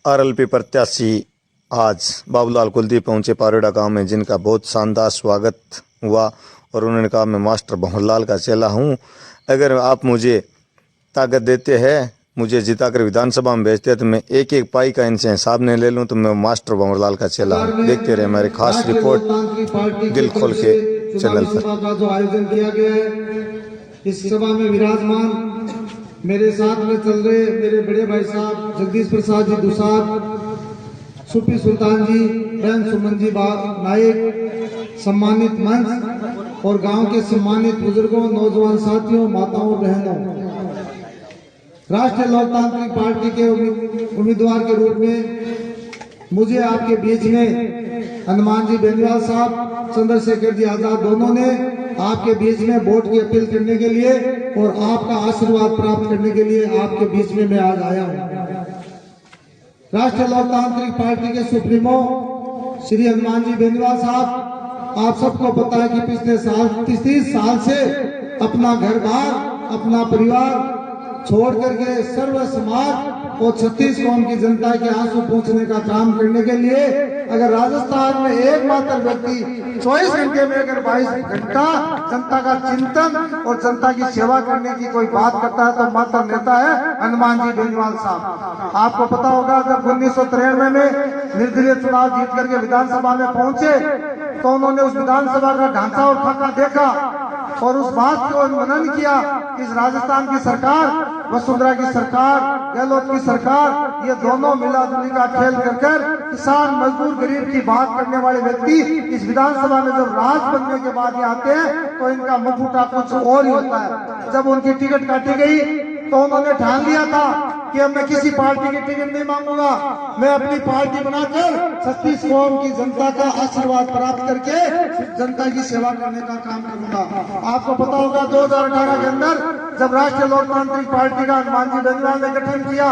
RLP प्रत्याशी आज बाबूलाल कुलदीप पहुंचे पारोड़ा गांव में, जिनका बहुत शानदार स्वागत हुआ और उन्होंने कहा मैं मास्टर भंवरलाल का चेला हूं। अगर आप मुझे ताकत देते हैं, मुझे जिताकर विधानसभा में भेजते हैं, तो मैं एक एक पाई का इनसे हिसाब नहीं ले लूं तो मैं मास्टर भंवरलाल का चेला हूं। देखते रहे हमारी खास रिपोर्ट दिल खोल के चैनल पर। का जो आयोजन किया गया है, इस सभा में विराजमान मेरे साथ में चल रहे मेरे बड़े भाई साहब जगदीश प्रसाद जी दुसाद, सूफी सुल्तान जी, बहन सुमन जी नायक, सम्मानित मंच और गांव के सम्मानित बुजुर्गों, नौजवान साथियों, माताओं बहनों, राष्ट्रीय लोकतांत्रिक पार्टी के उम्मीदवार के रूप में मुझे आपके बीच में हनुमान जी बेनीवाल साहब, चंद्रशेखर जी आजाद दोनों ने आपके बीच में वोट की अपील करने के लिए और आपका आशीर्वाद प्राप्त करने के लिए आपके बीच में मैं आज आया हूं। राष्ट्रीय लोकतांत्रिक पार्टी के सुप्रीमो श्री हनुमान जी बेनीवाल साहब, आप सबको पता है कि पिछले साल 30 साल से अपना घर बार, अपना परिवार छोड़ करके सर्व समाज और 36 कौम की जनता के आंसू पहुंचने का काम करने के लिए अगर राजस्थान में एकमात्र व्यक्ति 24 घंटे में अगर 22 घंटा जनता का चिंतन और जनता की सेवा करने की कोई बात करता है तो मात्र नेता है हनुमान जी बेनीवाल साहब। आपको पता होगा जब 1993 में निर्दलीय चुनाव जीत करके विधानसभा में पहुंचे तो उन्होंने उस विधानसभा का ढांचा और खाका देखा और उस बात को मनन किया कि इस राजस्थान की सरकार, वसुंधरा की सरकार, गहलोत की सरकार, ये दोनों मिलाजुली का खेल कर किसान, मजदूर, गरीब की बात करने वाले व्यक्ति इस विधानसभा में जब राज बनने के बाद ये आते हैं तो इनका मुखौटा कुछ और ही होता है। जब उनकी टिकट काटी गई तो उन्होंने ठान लिया था कि अब मैं किसी पार्टी की टिकट नहीं मांगूंगा, मैं अपनी पार्टी बनाकर 36 कौम की जनता का आशीर्वाद प्राप्त करके जनता की सेवा करने का काम करूंगा। आपको पता होगा 2018 के अंदर जब राष्ट्रीय लोकतांत्रिक पार्टी का हनुमान जी बेनीवाल ने गठन किया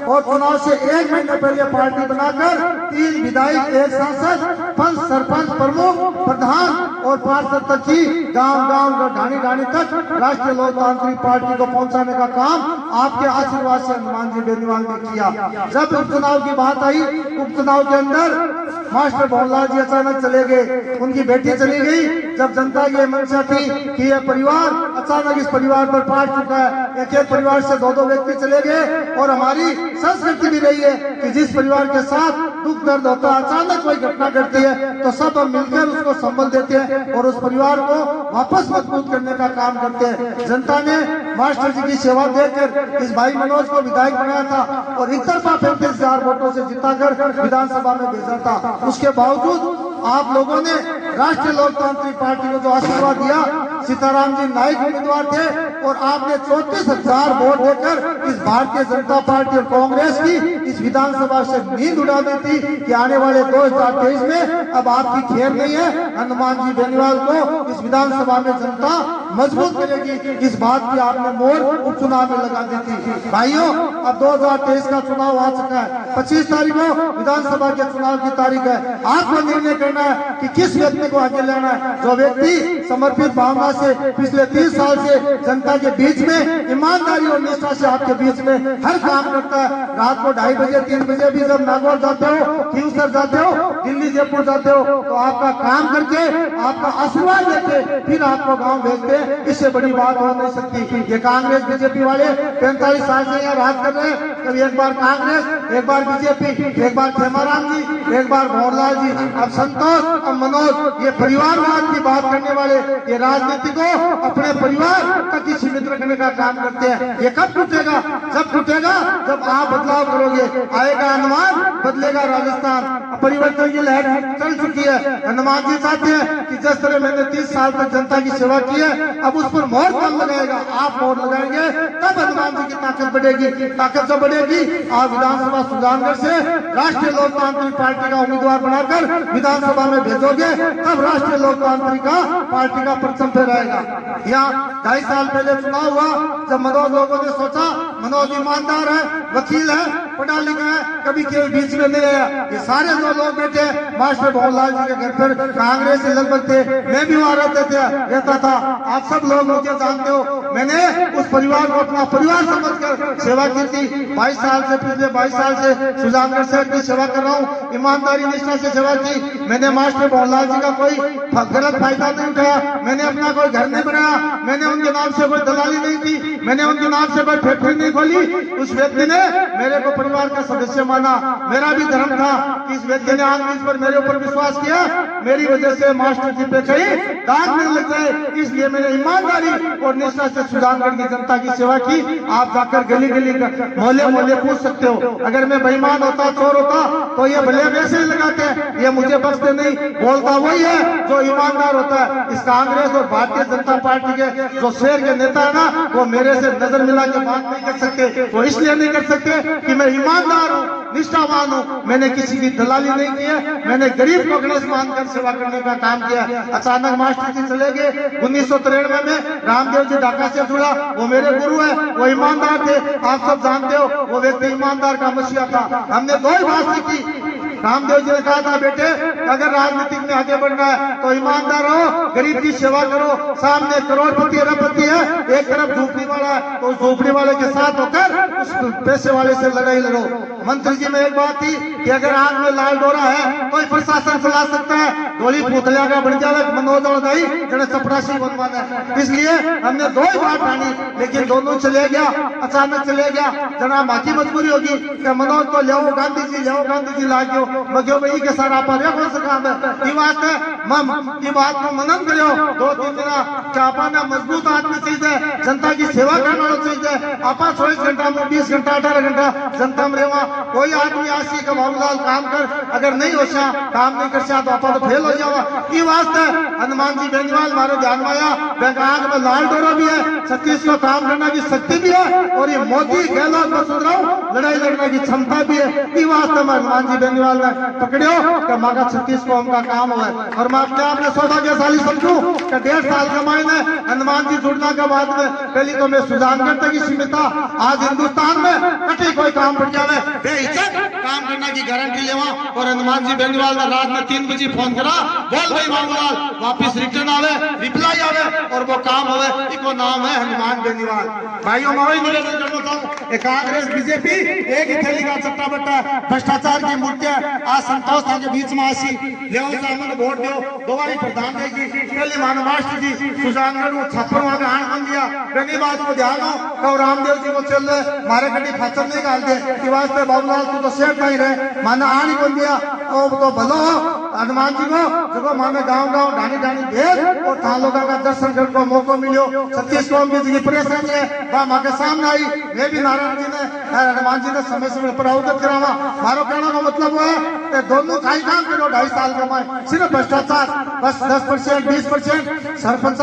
और चुनाव से 1 महीने पहले पार्टी बनाकर 3 विधायक, 1 सांसद, 5 सरपंच, प्रमुख, प्रधान और पार्षद तक की गांव-गांव, ढाणी-ढाणी तक राष्ट्रीय लोकतांत्रिक पार्टी को पहुंचाने का काम आपके आशीर्वाद से हनुमान जी बेनीवाल ने किया। जब उपचुनाव की बात आई, उपचुनाव के अंदर मास्टर भंवरलाल जी अचानक चले गए, उनकी बेटी चली गई। जब जनता की मंशा थी कि यह परिवार अचानक इस परिवार पर पाट चुका है, एक परिवार से 2-2 व्यक्ति चले गए और हमारी संस्कृति भी रही है कि जिस परिवार के साथ दुख दर्द होता है, अचानक कोई घटना घटती है तो सब हम मिलकर उसको संबल देते हैं और उस परिवार को वापस मजबूत करने का काम करते हैं। जनता ने मास्टर जी की सेवा देकर इस भाई मनोज को विधायक बनाया था और एक तरफा 35,000 वोटों से जिताकर विधानसभा में भेजा था। उसके बावजूद आप लोगों ने राष्ट्रीय लोकतांत्रिक पार्टी को जो आशीर्वाद दिया, सीताराम जी नाइक उम्मीदवार थे और आपने 34,000 वोट देकर इस भारतीय जनता पार्टी और कांग्रेस की इस विधानसभा से नींद उड़ा दी थी कि आने वाले 2023 में अब आपकी खेल नहीं है, हनुमान जी बेनीवाल को इस विधानसभा में जनता मजबूत करेगी। इस बात की आपने मोहर उपचुनाव में लगा दी थी। भाइयों, अब 2023 का चुनाव आ चुका है, 25 तारीख को विधानसभा के चुनाव की तारीख है। आपको निर्णय करना है कि किस व्यक्ति को आगे लेना है। जो व्यक्ति समर्पित भावना से पिछले 30 साल से जनता के बीच में ईमानदारी और निष्ठा से आपके बीच में हर काम करता है। रात को 2:30 बजे 3 बजे भी जब नागौर जाते हो, खींवसर जाते हो, दिल्ली जयपुर जाते हो तो आपका काम करके, आपका आशीर्वाद लेके फिर आपको गाँव भेजते हैं। इससे बड़ी बात हो नहीं सकती। ये कांग्रेस बीजेपी वाले 45 साल से यहाँ राज कर रहे हैं। कभी एक बार कांग्रेस, एक बार बीजेपी, एक बार खेमाराम जी, एक बार भंवरलाल जी, अब संतोष, अब मनोज, ये परिवारवाद की बात करने वाले ये राजनीति को अपने परिवार तक ही सीमित रखने का काम करते हैं। ये कब टूटेगा? जब टूटेगा जब आप बदलाव करोगे। आएगा हनुमान, बदलेगा राजस्थान। परिवर्तन की लहर चल चुकी है। हनुमान जी चाहते हैं कि जिस तरह मैंने 30 साल तक जनता की सेवा की है, अब उस पर मोहर कौन लगाएगा? आप मोहर लगाएंगे तब हनुमान जी की ताकत बढ़ेगी। ताकत जब बढ़ेगी, आप विधानसभा सुजानगढ़ से राष्ट्रीय लोकतांत्रिक पार्टी का उम्मीदवार बनाकर विधानसभा में भेजोगे, तब राष्ट्रीय लोकतांत्रिक पार्टी का परचम फहराएगा। यहाँ 2.5 साल पहले चुनाव हुआ, जब मनोज लोगों ने सोचा मनोज ईमानदार है, वकील है, पढ़ा लिखा है, कभी के बीच में नहीं आया। ये सारे जो लोग बैठे मास्टर भवनलाल जी के घर पर कांग्रेस से लगभग थे, मैं भी वहां रहता था। आप सब लोग मुझे जानते हो, मैंने उस परिवार को अपना परिवार समझकर सेवा की थी। 22 साल से, पिछले 22 साल से सुजानगढ़ शहर की सेवा कर रहा हूँ, ईमानदारी निष्ठा से सेवा की। मैंने मास्टर भवनलाल जी का कोई गलत फायदा नहीं उठाया, मैंने अपना कोई घर नहीं बनाया, मैंने उनके नाम से कोई दलाली नहीं की, मैंने उनके नाम से कोई फैक्ट्री नहीं खोली। उस व्यक्ति ने मेरे को परिवार का सदस्य माना, मेरा भी धर्म था कि इस व्यक्ति ने आज मुझ पर मेरे ऊपर विश्वास किया, मेरी वजह से मास्टर जी पे कहीं दाग नहीं लग जाए, इसलिए मैंने ईमानदारी और निष्ठा से सुजानगढ़ की जनता की सेवा की। आप जाकर गली गली मोहल्ले मोहल्ले पूछ सकते हो, अगर मैं बेईमान होता, चोर होता, तो ये भले वैसे ही लगाते हैं, ये मुझे बख्शते नहीं। बोलता वही है जो ईमानदार होता है। इस कांग्रेस और भारतीय जनता पार्टी के जो शहर के नेता है ना, वो मेरे से नजर मिला के बात नहीं कर सकते। वो इसलिए नहीं कर सकते कि मैं ईमानदार हूँ, निष्ठावान हूँ, मैंने किसी की दलाली नहीं की है, मैंने गरीब को गणेश मानकर सेवा करने का काम किया। अचानक मास्टर जी चले गए 1993 में, रामदेव जी ढाका से जुड़ा, वो मेरे गुरु है, वो ईमानदार थे, आप सब जानते हो, वो व्यक्ति ईमानदार का मसीहा था। हमने दो ही बात सीखी। रामदेव जी ने कहा था, बेटे अगर राजनीतिक में आगे बढ़ना है तो ईमानदार हो, गरीब की सेवा करो। सामने करोड़पति अरबपति है, एक तरफ झोपड़ी वाला है, तो उस झोपड़ी वाले के साथ होकर उस पैसे वाले से लड़ाई लड़ो। मंत्री जी में एक बात थी कि अगर आग में लाल डोरा है तो प्रशासन चला सकता है, गोली पुतलिया का बन जावे मनोज दाई जड़े चपरासी बनवाना है। इसलिए हमने दो ही बात ठानी, लेकिन दोनों चले गया, अचानक चले गया। जना माकी मजबूरी होगी कि मनोज को ले गांधी जी ला गयो, मग्यो भाई के सारा पर कौन सा काम है। वास्ते मम की बात को मनन करो। 2-3 दिन चापाना मजबूत आदमी चाहिए, जनता की सेवा करने वाला चाहिए। आपा 24 घंटा में 20 घंटा 18 घंटा जनता में रेवा। कोई आदमी आसी का बाबूलाल काम कर, अगर नहीं हो सा काम नहीं कर सा तो आपा तो फेल हो जावा। ई वास्ते हनुमान जी बेनीवाल मारो ध्यान में आया, आंख में लाल डोरा भी है, 36 को काम करने की शक्ति भी है, और ये मोदी गहलोत को सुन रहा हूँ लड़ाई लड़ने की क्षमता भी है। ई वास्ते में हनुमान जी बेनीवाल ने पकड़ो कि मागा 36 को हमका काम हुआ। और मैं अपने आप ने सौभाग्यशाली समझू कि 1.5 साल कमाए ने हनुमान जी जुड़ना के बाद में पहली तो मैं सुजानगढ़ तक ही सीमित था, आज हिंदुस्तान में कटी कोई काम पड़ जावे बेहिचक काम करने की गारंटी लेवा। और हनुमान जी बेनीवाल ने रात में 3 बजे फोन करा, बोल भाई बाबूलाल वापिस रिटर्न आवे, रिप्लाई आवे और वो काम होवे। इको नाम है हनुमान बेनीवाल। भाइयों मैं वही निवेदन करता हूँ, कांग्रेस बीजेपी एक ही थैली का चट्टा बट्टा भ्रष्टाचार की मूर्तियां आज संतोष के बीच में आसी ले वोट दो दोबारी प्रधान देगी। पहली मानो मास्टर जी सुजानगढ़ को छप्पर वहां आण बन दिया। पहली बात को ध्यान हो कहो रामदेव जी को चल रहे मारे कटी फाचर नहीं डाल दे कि वास्ते बाबूलाल तू तो सेठ नहीं रहे माने आण ही बन दिया। तो भलो हनुमान जी को जो माने गाँव गाँव ढानी ढानी भेज और था लोगों का दर्शन करने को मौका मिलो। 36 कौम की परेशानी है वह माँ के सामने आई। मैं भी नारायण जी ने हनुमान जी ने समय समय पर अवगत करावा। मारो कहने का मतलब है कि दोनों का ही काम करो 2.5 साल कमाए सिर्फ भ्रष्टाचार बस 10% 20% सरपंच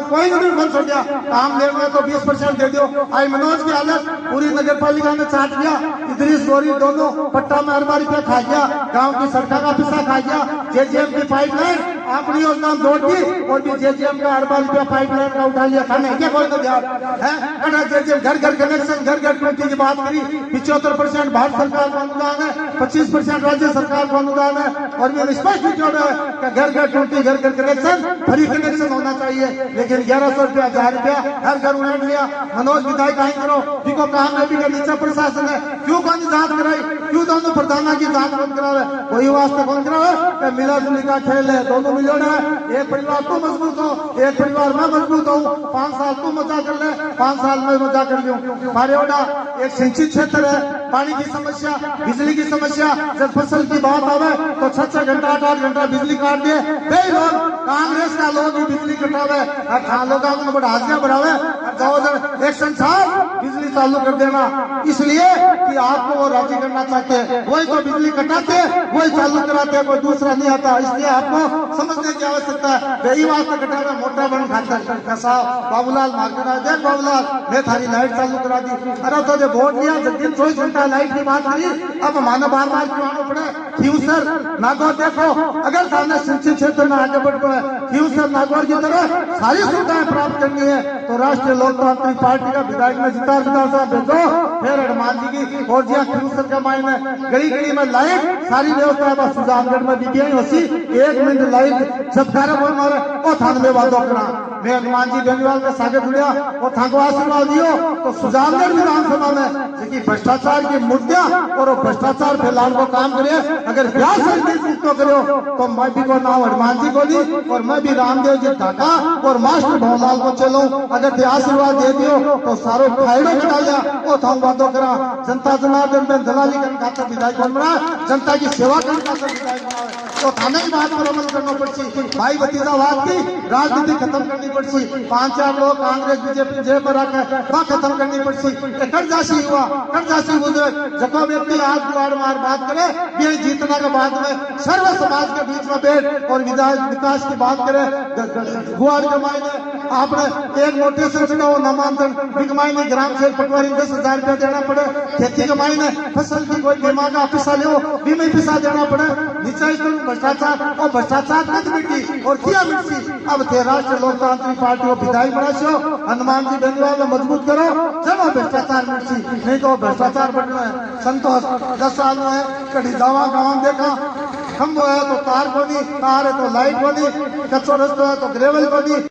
कोई नहीं बंद हो गया काम लेना तो 20% दे दो। आई मनोज की हालत पूरी नगर पालिका ने चाट गया। इदरीस गोरी दोनों पट्टा में 4 रुपया खा गया, गांव की सरकार का पैसा खा गया। जेजेएम की पाइपलाइन अपनी योजना तोड़ दी और भी जेजेएम का 4 रुपया पाइपलाइन का उठा लिया। खाने क्या कोई तो ध्यान है जेजेएम घर घर कनेक्शन घर घर टूटी की बात करी। 75% भारत सरकार का अनुदान है, 25% राज्य सरकार का अनुदान है। और ये स्पष्ट जोड़ है कि घर घर टूटी घर घर कनेक्शन फ्री कनेक्शन होना चाहिए। लेकिन 1100 रुपया 1000 रुपया हर घर उड़ान लिया। मनोज विधायक कहीं करो जिनको काम है भी नीचा प्रशासन है क्यों कौन जांच कराई, क्यों दोनों प्रधाना की जांच बंद करावे। वही वास्ते बंद करावे मिला जुली का खेल है, दोनों मिलियन है। एक परिवार तू मजबूत हो एक परिवार में मजबूत हो। 5 साल तू मजा कर ले 5 साल में मजा कर लूं। मारेवाड़ा एक सिंचित क्षेत्र है, पानी की समस्या बिजली की समस्या। जब फसल की बात आवे तो 6 घंटा 8 घंटा बिजली काट दिए। कई लोग कांग्रेस का लोग भी बिजली कटावे लोग बड़ा हाजिया बढ़ावे जाओ एक संसार बिजली चालू कर देना इसलिए कि आपको वो राजी करना चाहते हैं। वही तो बिजली कटाते वही चालू कराते कोई दूसरा नहीं आता। इसलिए आपको समझने की आवश्यकता है। यही वास्ते कटावे मोटा बन खाता साहब बाबूलाल मार करा देख बाबूलाल मैं थारी लाइट चालू करा दी। अरे तो जो वोट दिया दिन 24 घंटा लाइट की बात करी अब मानो बार बार क्यों पड़े। फ्यूचर नागौर देखो अगर सामने सिंचित क्षेत्र में आगे बढ़ है फ्यूचर नागौर की तरह सारी सुविधाएं प्राप्त करनी है तो राष्ट्रीय लोकतांत्रिक पार्टी का विधायक में जितार साहब भेजो, फिर हनुमान जी की और जिया खिलूसर के मायने गली गली में लाइट सारी व्यवस्था बस सुजानगढ़ में दी गई होसी 1 मिनट लाइट जब कार्य बोल मारे और थान में वादो करा मैं हनुमान जी बेनीवाल के सागे जुड़िया और थाको आशीर्वाद दियो तो सुजानगढ़ विधानसभा में देखिए भ्रष्टाचार की मुद्दा और भ्रष्टाचार फैलाने को काम करे अगर ब्याह से तो करो तो मैं भी को नाम हनुमान जी को दी और मैं भी रामदेव जी ढाका और मास्टर भवनलाल को चलो अगर ते आशीर्वाद दे दियो तो सारो फायदो कटा लिया वो था वादो करा जनता जनार्दन में दलाली करने खातर विधायक बन बना जनता की सेवा करने खातर विधायक बनावे तो थाने की बात पर अमल करना पड़सी भाई भतीजावाद की राजनीति खत्म करनी पड़सी 5-4 लोग कांग्रेस बीजेपी जेब में रखे वह खत्म करनी पड़सी कर्जासी हुआ कर्जासी गुजरे जब व्यक्ति आज गुआड़ मार बात करे ये जीतना के बाद में सर्व समाज के बीच में बैठ और विकास की बात करे गुआड़ के मायने आपने एक मोटे से नामांकन बिकमाई ग्राम से पटवारी 10,000 रुपया देना पड़े खेती के मायने फसल की कोई बीमा का पैसा लो बीमा पैसा देना पड़े निश्चय भ्रष्टाचार और भ्रष्टाचार नहीं मिट्टी और किया मिट्टी अब थे राष्ट्रीय लोकतांत्रिक पार्टी को विधायक बनाओ हनुमान जी बेनीवाल मजबूत करो चलो भ्रष्टाचार मिट्टी नहीं तो भ्रष्टाचार बढ़ना है संतोष 10 साल में है कभी दवा गाँव देखा खम्बो है तो तार को नहीं तार है तो लाइट को नहीं कच्चो रस्तो है तो ग्रेवल को नहीं